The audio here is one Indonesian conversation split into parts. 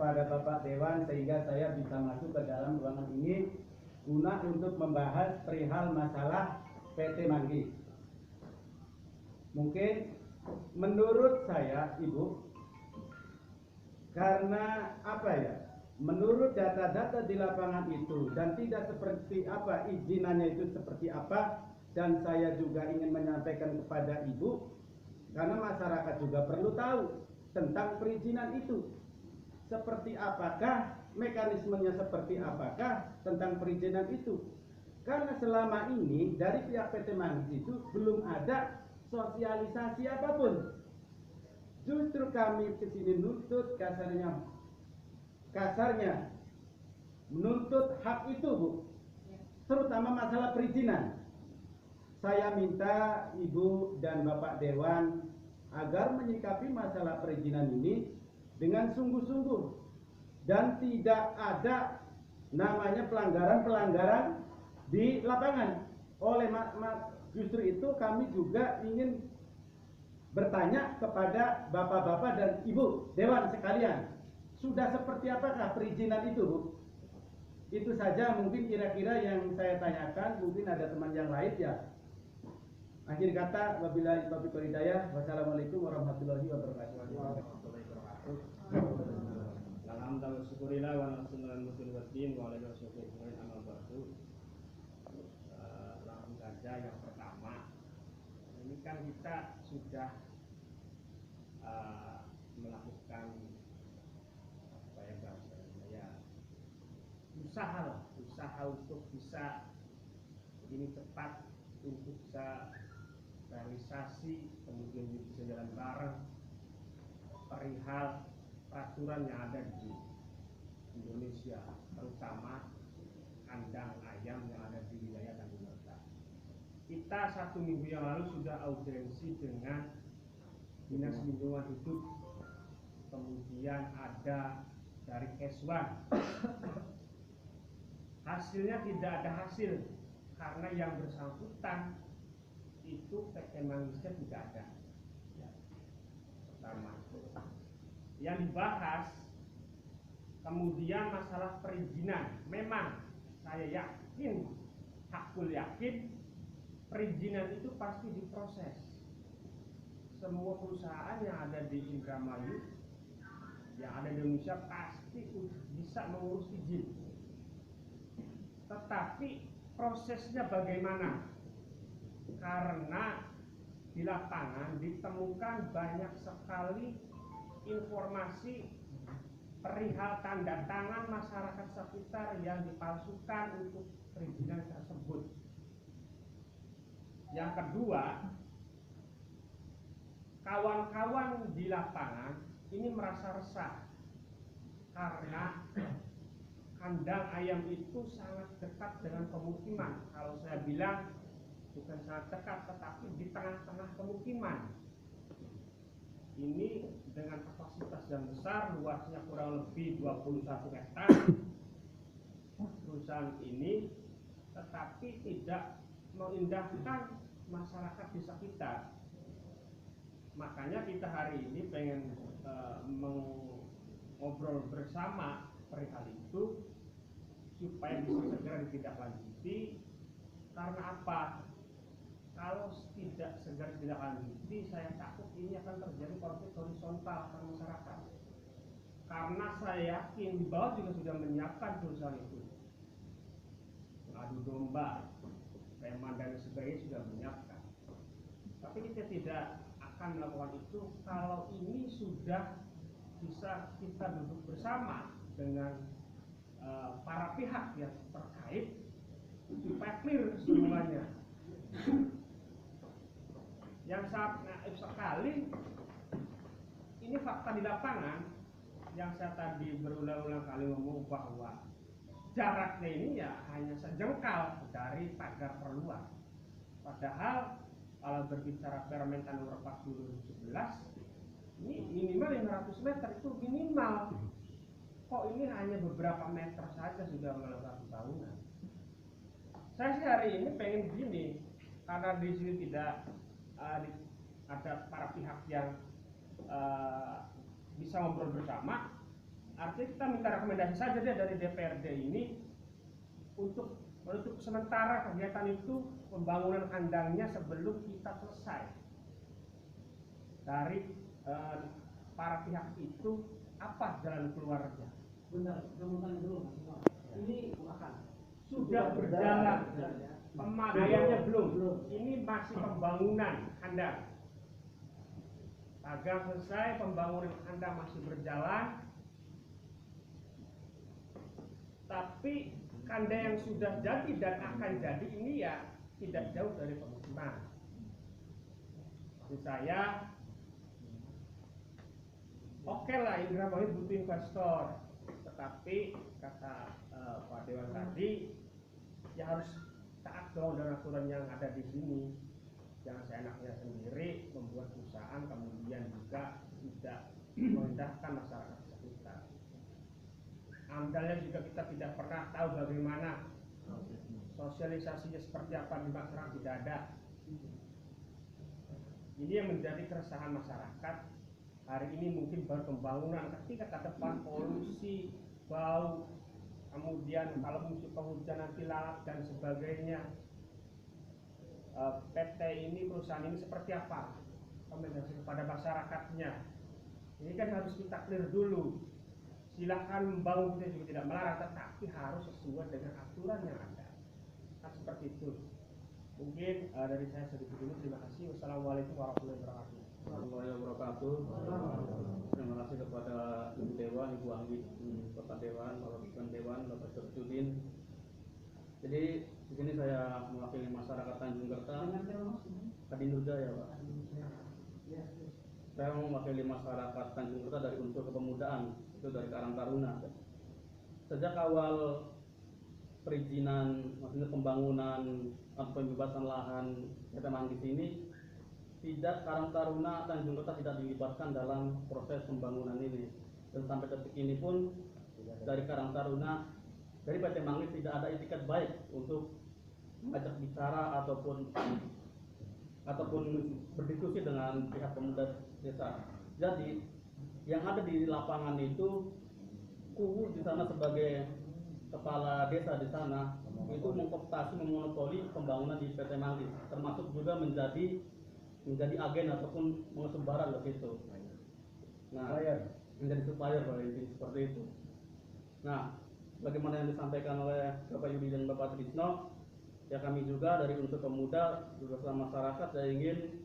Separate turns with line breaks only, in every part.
kepada Bapak Dewan sehingga saya bisa masuk ke dalam ruangan ini guna untuk membahas perihal masalah PT Manggi. Mungkin menurut saya, Ibu, karena apa ya? Menurut data-data di lapangan itu dan tidak seperti apa izinannya itu seperti apa, dan saya juga ingin menyampaikan kepada Ibu karena masyarakat juga perlu tahu tentang perizinan itu. Seperti apakah mekanismenya, seperti apakah tentang perizinan itu. Karena selama ini dari pihak PT Manggi itu belum ada sosialisasi apapun. Justru kami kesini nuntut kasarnya menuntut hak itu, Bu, terutama masalah perizinan. Saya minta Ibu dan Bapak Dewan agar menyikapi masalah perizinan ini dengan sungguh-sungguh dan tidak ada namanya pelanggaran-pelanggaran di lapangan. Justru itu kami juga ingin bertanya kepada Bapak-bapak dan Ibu Dewan sekalian, sudah seperti apakah perizinan itu, Bu? Itu saja mungkin kira-kira yang saya tanyakan. Mungkin ada teman yang lain ya. Akhir kata, wabillahi taufiq wal hidayah. Wassalamualaikum warahmatullahi wabarakatuh.
Alhamdulillah, syukurillah wa nasallallahu muslim waddin wa alaihi wasallam amal ba'du. Langsung saja yang pertama, ini kan kita sudah melakukan apa ya bahasanya ya, usaha untuk bisa ini cepat, untuk bisa realisasi, kemudian bisa jalan bareng perihal peraturan yang ada di Indonesia, terutama kandang ayam yang ada di wilayah Tanjung Merauke. Kita 1 minggu yang lalu sudah audiensi dengan Dinas Lingkungan Hidup, kemudian ada dari Keswan. Hasilnya tidak ada hasil karena yang bersangkutan itu PT Manggisnya tidak ada. Ya. Pertama, yang dibahas kemudian masalah perizinan. Memang saya yakin, hakul yakin, perizinan itu pasti diproses. Semua perusahaan yang ada di Indramayu, yang ada di Indonesia pasti bisa mengurus izin. Tetapi prosesnya bagaimana? Karena di lapangan ditemukan banyak sekali informasi perihal tanda tangan masyarakat sekitar yang dipalsukan untuk perizinan tersebut. Yang kedua, kawan-kawan di lapangan ini merasa resah karena kandang ayam itu sangat dekat dengan pemukiman. Kalau saya bilang bukan sangat dekat, tetapi di tengah-tengah pemukiman. Ini dengan kapasitas yang besar, luasnya kurang lebih 21 hektar. Perusahaan ini tetapi tidak mengindahkan masyarakat di sekitar. Makanya kita hari ini pengen mengobrol bersama perihal itu supaya bisa segera ditindaklanjuti. Karena apa? Kalau tidak segera ditindaklanjuti, saya takut ini akan terjadi konflik horizontal antar masyarakat. Karena saya yakin di bawah juga sudah menyiapkan perusahaan itu, adu domba, preman dan sebagainya sudah menyiapkan. Tapi kita tidak akan melakukan itu kalau ini sudah bisa kita duduk bersama dengan para pihak yang terkait supaya clear semuanya. Yang sangat naif sekali, ini fakta di lapangan yang saya tadi berulang-ulang kali ngomong bahwa jaraknya ini ya hanya sejengkal dari pagar perluas. Padahal kalau berbicara Permen nomor 40 2011, ini minimal 500 meter itu minimal. Kok ini hanya beberapa meter saja sudah melakukan pembangunan? Saya sih hari ini pengen begini, karena di sini tidak ada para pihak yang bisa ngobrol bersama. Artinya artinya kita minta rekomendasi saja deh dari DPRD ini untuk menutup sementara kegiatan itu, pembangunan kandangnya sebelum kita selesai. Dari para pihak itu apa jalan keluarnya?
Benar, kamu dulu. Ini
sudah berjalan, pemakaiannya belum. Ini masih pembangunan kandang. Agar selesai pembangunan kandang masih berjalan, tapi kandang yang sudah jadi dan akan jadi ini ya tidak jauh dari pemukiman. Maksud saya, oke lah Indramayu butuh investor, tetapi kata Pak Dewan tadi, ya harus taat dong dengan aturan yang ada di sini. Jangan seenaknya sendiri membuat perusahaan kemudian juga tidak merendahkan masyarakat sekitar. Amdalnya juga kita tidak pernah tahu bagaimana sosialisasinya seperti apa di masyarakat, tidak ada. Ini yang menjadi keresahan masyarakat. Hari ini mungkin baru pembangunan, ketika ke depan polusi, bau, kemudian kalau musim penghujan nanti lalat dan sebagainya. PT ini, perusahaan ini seperti apa rekomendasi kepada masyarakatnya. Ini kan harus kita clear dulu. Silakan membangun, kita juga tidak melarang, tetapi harus sesuai dengan aturan yang ada. Nah, seperti itu. Mungkin dari saya sedikit dulu. Terima kasih. Wassalamualaikum warahmatullahi wabarakatuh.
Warahmatullahi wabarakatuh. Terima kasih kepada Ibu Dewan, Ibu Anggi, Bapak Dewan, Bapak Dewan, Bapak Syarifudin. Jadi di sini saya mewakili masyarakat Tanjung Kerta. Kadin ya Pak. Saya mewakili masyarakat Tanjung Kerta dari unsur kepemudaan, itu dari Karang Taruna. Sejak awal perizinan, maksudnya pembangunan atau pembebasan lahan PT Manggis ini, tidak Karang Taruna Tanjung Kerta tidak dilibatkan dalam proses pembangunan ini. Dan sampai detik ini pun dari Karang Taruna, dari PT Manggis tidak ada itikat baik untuk ajak bicara ataupun berdiskusi dengan pihak pemuda desa. Jadi yang ada di lapangan itu kubu di sana sebagai kepala desa di sana itu mengkooptasi, memonopoli pembangunan di PT Manggis, termasuk juga menjadi agen ataupun mengesebaran ke situ. Nah, menjadi supplier seperti itu. Nah, bagaimana yang disampaikan oleh Bapak Yudi dan Bapak Trisno, ya kami juga dari unsur pemuda bersama masyarakat saya ingin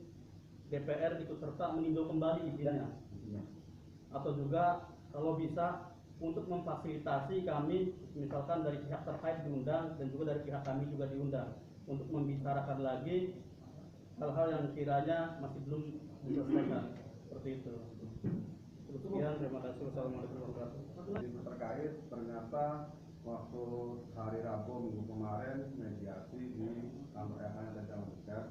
DPR ikut serta meninjau kembali izinnya, atau juga kalau bisa untuk memfasilitasi kami, misalkan dari pihak terkait diundang dan juga dari pihak kami juga diundang untuk membicarakan lagi hal-hal yang kiranya masih belum diselesaikan, seperti itu. Sekian, terima kasih. Wassalamualaikum warahmatullahi wabarakatuh.
Terkait ternyata waktu hari Rabu minggu kemarin mediasi di kantor RH dan Jalan Dekat,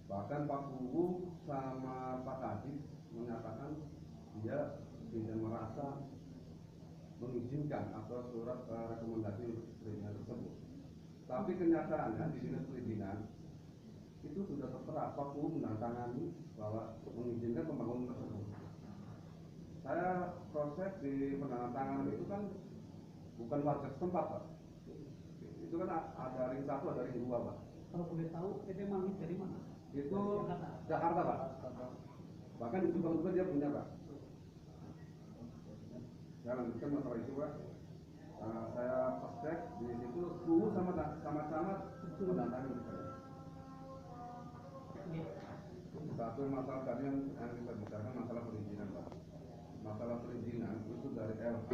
bahkan Pak Kubu sama Pak Kadis menyatakan dia tidak merasa mengizinkan atau surat rekomendasi perizinan tersebut. Tapi kenyataannya di dinas perizinan itu sudah tertera Pak Kubu menandatangani bahwa mengizinkan pembangunan tersebut. Saya proses di penandatangan itu kan bukan warga setempat, Pak. Itu kan ada ring 1, ada ring 2, Pak.
Kalau boleh tahu, PT Manggis dari mana?
Itu Jakarta, Pak. Bahkan di Subang juga dia punya, Pak. Saya lanjutkan masalah itu, Pak. Saya cek di situ suhu sama-sama menandatangani. Satu masalah tadi yang kita bicarakan masalah perizinan, Pak. Masalah perizinan itu dari LH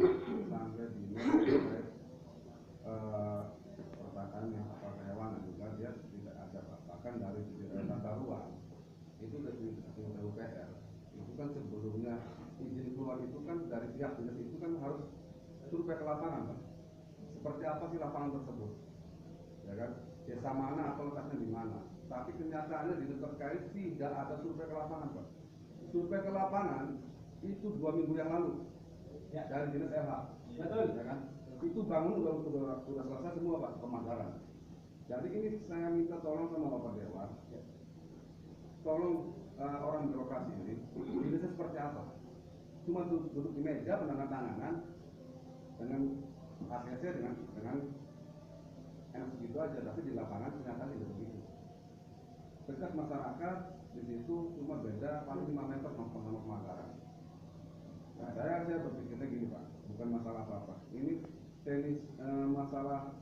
sampai di pertanian atau kehewanan juga dia tidak ada, Pak. Bahkan dari tata ruang itu dari PUPR itu kan sebelumnya izin keluar itu kan dari pihak dinas itu kan harus survei ke lapangan, Pak. Seperti apa sih lapangan tersebut, ya kan? Desa mana atau letaknya di mana? Tapi kenyataannya dinas terkait tidak ada survei ke lapangan, Pak. Survei ke lapangan itu 2 minggu yang lalu dari dinas LH, betul, ya kan? Itu bangun udah selesai semua, Pak, pemasaran. Jadi ini saya minta tolong sama Bapak Dewan, tolong orang birokrasi ini dinas seperti apa? Cuma duduk di meja penandatanganan, dengan ACC dengan enak begitu aja, tapi di lapangan ternyata tidak begitu. Dekat masyarakat di situ cuma beda paling 5 meter sama pemakaran. Nah, saya berpikirnya gini Pak, bukan masalah apa-apa. Ini teknis masalah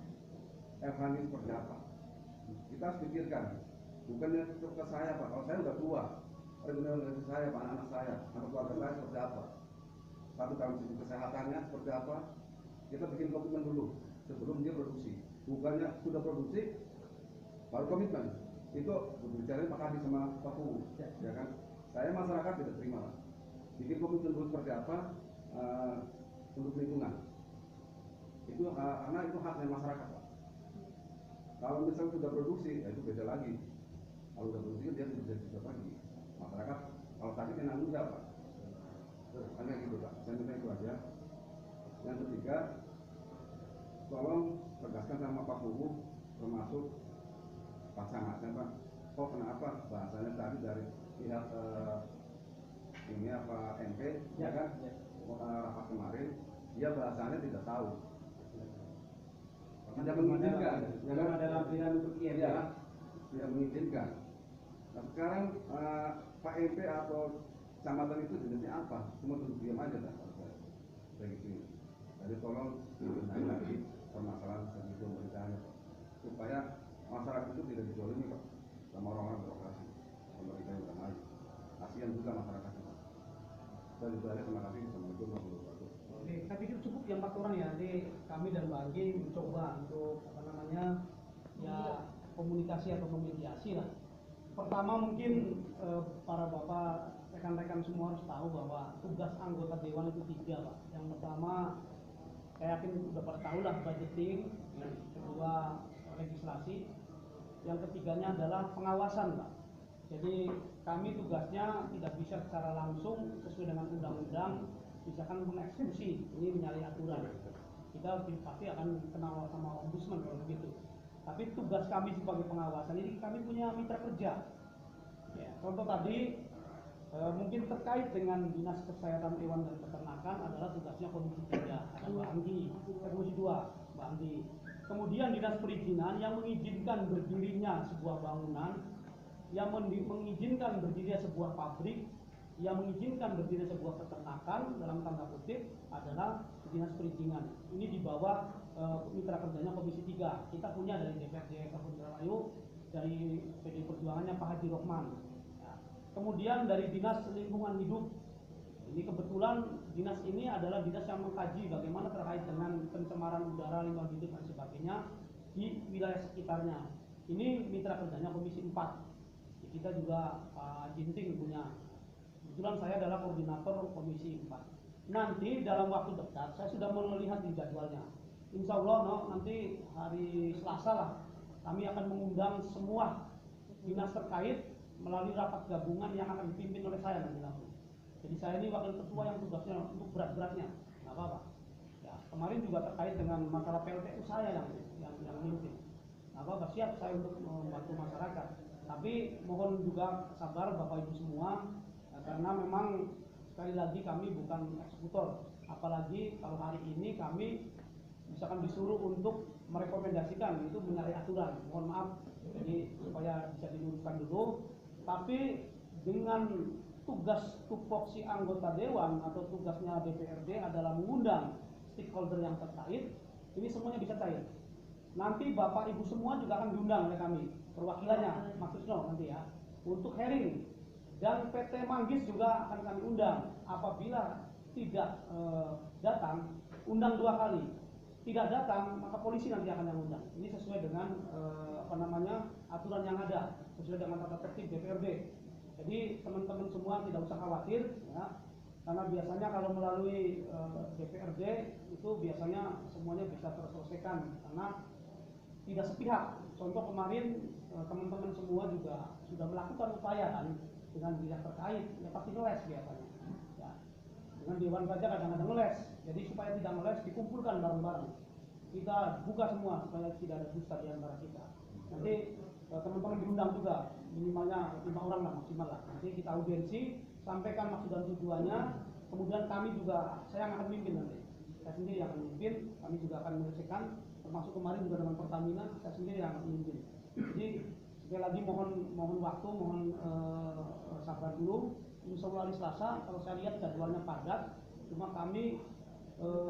Erhani seperti apa? Kita harus pikirkan, bukannya ke saya Pak. Kalau saya udah tua, organisasi saya, Pak, anak saya, anak keluarga saya seperti apa? Satu tahun segi kesehatannya seperti apa? Kita bikin komitmen dulu sebelum dia produksi. Bukannya sudah produksi baru komitmen. Itu berbicara Pak Hadi sama Pak Pugu, ya kan? Saya masyarakat tidak terima Pak. Bikin komitmen dulu seperti apa untuk lingkungan. Itu karena itu haknya masyarakat Pak. Kalau misalnya sudah produksi, ya itu beda lagi. Kalau sudah produksi dia tidak bisa lagi. Masyarakat kalau tadi kena enggak Pak. Hanya gitu Pak. Saya minta itu aja. Yang ketiga, tolong tegaskan sama Pak Pugu termasuk pasangannya Pak. Kok kenapa bahasanya tadi dari pihak ini apa MP ya kan rapat kemarin dia bahasanya tidak tahu. Tidak mengizinkan,
Belum ada lampiran untuk IMP.
ya, tidak mengizinkan. Nah sekarang Pak MP atau kecamatan itu jenisnya apa? Cuma duduk diam aja dah. Begitu. Jadi tolong dibenahi lagi permasalahan segitu pemerintahannya Pak, supaya masyarakat itu tidak dizolimi Pak sama orang-orang birokrasi. Pemerintah yang udah maju. Kasihan juga masyarakatnya Pak. Dan itu aja, terima kasih. Assalamualaikum warahmatullahi wabarakatuh.
Oke, saya pikir cukup yang 4 orang ya. Jadi kami dan Mbak Anggi mencoba untuk ya komunikasi atau memediasi lah. Pertama mungkin para bapak rekan-rekan semua harus tahu bahwa tugas anggota dewan itu 3 Pak. Yang pertama saya yakin sudah pada tahu lah budgeting, yang kedua legislasi, yang ketiganya adalah pengawasan Pak. Jadi kami tugasnya tidak bisa secara langsung sesuai dengan undang-undang misalkan mengeksekusi, ini menyalahi aturan. Kita pasti akan kenal sama ombudsman kalau begitu. Tapi tugas kami sebagai pengawasan ini kami punya mitra kerja. Ya, contoh tadi mungkin terkait dengan Dinas Kesehatan Hewan dan Peternakan adalah tugasnya Komisi 3, ada Mbak Anggi, Komisi 2, Mbak Anggi. Kemudian Dinas Perizinan yang mengizinkan berdirinya sebuah bangunan, yang mengizinkan berdirinya sebuah pabrik, yang mengizinkan berdirinya sebuah peternakan dalam tanda kutip adalah Dinas Perizinan. Ini di bawah mitra kerjanya Komisi 3. Kita punya dari DPRD Kabupaten Indramayu, dari PD Perjuangannya Pak Haji Rohman. Kemudian dari Dinas Lingkungan Hidup, ini kebetulan dinas ini adalah dinas yang mengkaji bagaimana terkait dengan pencemaran udara, limbah hidup dan sebagainya di wilayah sekitarnya. Ini mitra kerjanya Komisi 4. Kita juga Pak Jinting punya. Kebetulan saya adalah koordinator Komisi 4. Nanti dalam waktu dekat saya sudah melihat di jadwalnya. Insya Allah nanti hari Selasa lah kami akan mengundang semua dinas terkait melalui rapat gabungan yang akan dipimpin oleh saya nanti langsung. Jadi saya ini wakil ketua yang tugasnya untuk berat-beratnya, nggak apa-apa. Ya, kemarin juga terkait dengan masalah PLTU saya yang mimpin. Nggak apa-apa, siap saya untuk membantu masyarakat. Tapi mohon juga sabar Bapak Ibu semua, karena memang sekali lagi kami bukan eksekutor. Apalagi kalau hari ini kami misalkan disuruh untuk merekomendasikan, itu menyalahi aturan. Mohon maaf, jadi supaya bisa diluruskan dulu. Tapi dengan tugas tupoksi anggota dewan atau tugasnya DPRD adalah mengundang stakeholder yang terkait, ini semuanya bisa cair. Nanti Bapak Ibu semua juga akan diundang oleh kami, perwakilannya Mas Susno nanti ya, untuk hearing. Dan PT Manggis juga akan kami undang. Apabila tidak datang, undang 2 kali. Tidak datang, maka polisi nanti akan yang undang. Ini sesuai dengan aturan yang ada, sesuai dengan tata tertib DPRD. Jadi teman-teman semua tidak usah khawatir, ya, karena biasanya kalau melalui DPRD itu biasanya semuanya bisa terselesaikan karena tidak sepihak. Contoh kemarin teman-teman semua juga sudah melakukan upaya kan dengan pihak terkait, ya pasti ngeles biasanya. Ya. Dengan Dewan Pajak kadang-kadang ngeles, jadi supaya tidak ngeles dikumpulkan bareng-bareng. Kita buka semua supaya tidak ada dusta di antara kita. Nanti teman-teman diundang juga, minimalnya 5 orang lah maksimal lah. Nanti kita audiensi, sampaikan maksud dan tujuannya, kemudian kami juga, saya yang akan mimpin nanti. Saya sendiri yang akan mimpin, diselesaikan, termasuk kemarin juga dengan Pertamina, saya sendiri yang memimpin. Jadi sekali lagi mohon waktu, mohon sabar dulu. Insya Allah hari Selasa, kalau saya lihat jadwalnya padat, cuma kami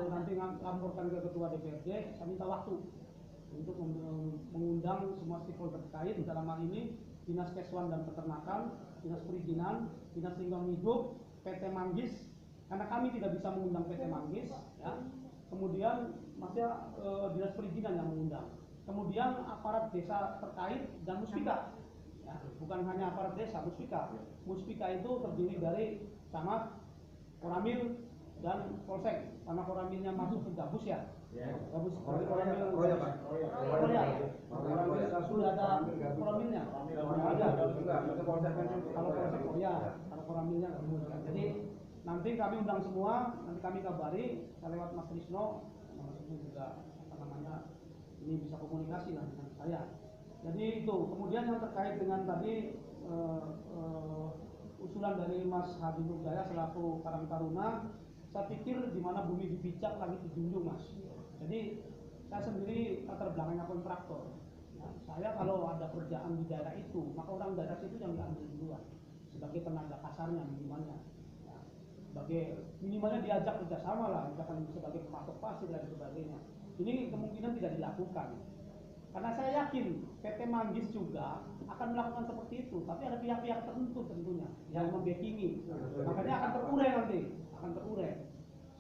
nanti laporkan ke Ketua DPRD, saya minta waktu untuk mengundang semua stakeholder terkait, dalam hal ini Dinas Keswan dan Peternakan, Dinas Perizinan, Dinas Lingkungan Hidup, PT Manggis, karena kami tidak bisa mengundang PT Manggis, ya. Kemudian masih Dinas Perizinan yang mengundang. Kemudian aparat desa terkait dan Muspika, ya, bukan hanya aparat desa, Muspika. Muspika itu terdiri dari camat, Koramil, dan Polsek. Karena Koramilnya masuk ke Gabus ya. Gabus Koramil. Sudah ada Koramilnya. Ada. Kalau Polsek kalau Koramilnya nggak mungkin. Jadi nanti kami undang semua, nanti kami kabari, saya lewat Mas Trisno, Mas Trisno juga ini bisa komunikasi lah dengan saya. Jadi itu. Kemudian yang terkait dengan tadi usulan dari Mas Habibur Jaya selaku Karang Taruna, saya pikir di mana bumi dipijak langit dijunjung, Mas. Jadi saya sendiri latar belakangnya kontraktor. Ya, saya kalau ada kerjaan di daerah itu, maka orang daerah itu yang diambil duluan sebagai tenaga kasarnya minimalnya. Ya, sebagai minimalnya diajak kerjasama lah, misalkan sebagai pematok pasir dan sebagainya. Ini kemungkinan tidak dilakukan. Karena saya yakin PT Manggis juga akan melakukan seperti itu, tapi ada pihak-pihak tertentu tentunya yang membackingi. Makanya akan terurai nanti, akan terurai.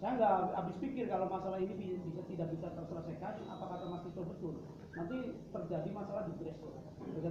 Saya nggak habis pikir kalau masalah ini tidak bisa terselesaikan. Apa kata Mas Tito betul? Nanti terjadi masalah di Gresco, terjadi